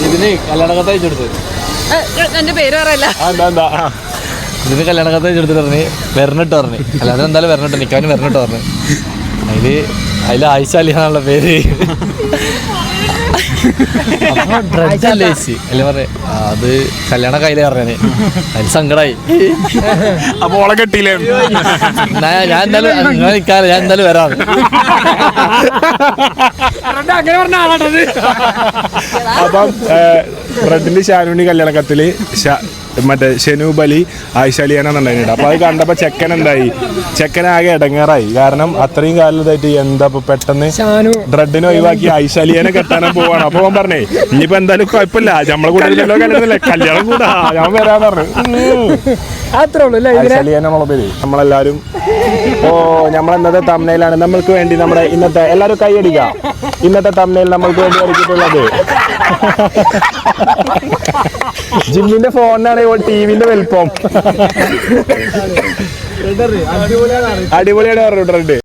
ഇതിന് കല്യാണ കത്ത് അയച്ചെടുത്ത് എന്റെ പേര് പറയല്ല. ഇതിന് കല്യാണ കത്ത് അയച്ചെടുത്തിട്ട് പറഞ്ഞ് വരണിട്ട് പറഞ്ഞു. കല്യാണം എന്തായാലും വരണിട്ട് നിൽക്കാനും വരണിട്ട് പറഞ്ഞു. അതിൽ ആയിഷാലിയാന്നുള്ള പേര്. അല്ലേ പറഞ്ഞേ അത് കല്യാണ കയ്യില് പറഞ്ഞേ. അതിൽ സങ്കടായി. അപ്പൊ ഓളെ കെട്ടിയില്ലേ? ഞാൻ എന്തായാലും അങ്ങനെ നിൽക്കാതെ ഞാൻ എന്തായാലും വരാം. അങ്ങനെ പറഞ്ഞ ആളാട്ടത്. അപ്പം റെഡിന്റെ ഷാനുവിന് കല്യാണ കത്തില് മറ്റേ ഷെനൂബ് അലി ആയിഷാലിയാനുണ്ടായിരുന്നു. അപ്പൊ അത് കണ്ടപ്പോ ചെക്കൻ എന്തായി, ചെക്കനാകെ ഇടങ്ങേറായി. കാരണം അത്രയും കാലത്തായിട്ട് എന്താ പെട്ടെന്ന് ഡ്രെഡിനെ ഒഴിവാക്കി ആയിഷാലിയാനെ കെട്ടാനും പോവാണ്. അപ്പൊ അവൻ പറഞ്ഞേ ഇനിയിപ്പോ എന്തായാലും കുഴപ്പമില്ല, നമ്മളെ കൂടെ കല്യാണം കൂടാ, ഞാൻ വരാന്ന് പറഞ്ഞു. ആയിഷാലിയാൻ നമ്മളെ പേര്. നമ്മളെല്ലാരും നമ്മൾ ഇന്നത്തെ തംബ്നെയിലാണ് നമ്മൾക്ക് വേണ്ടി നമ്മുടെ ഇന്നത്തെ എല്ലാവരും കൈയടിക്കുക. ഇന്നത്തെ തംബ്നെയിൽ നമ്മൾക്ക് വേണ്ടി ഒരുക്കിയിട്ടുള്ളത് ജിമ്മിന്റെ ഫോണിനാണ് ടിവിന്റെ വലിപ്പം. അടിപൊളിയാണ് പറഞ്ഞിട്ടുണ്ട്.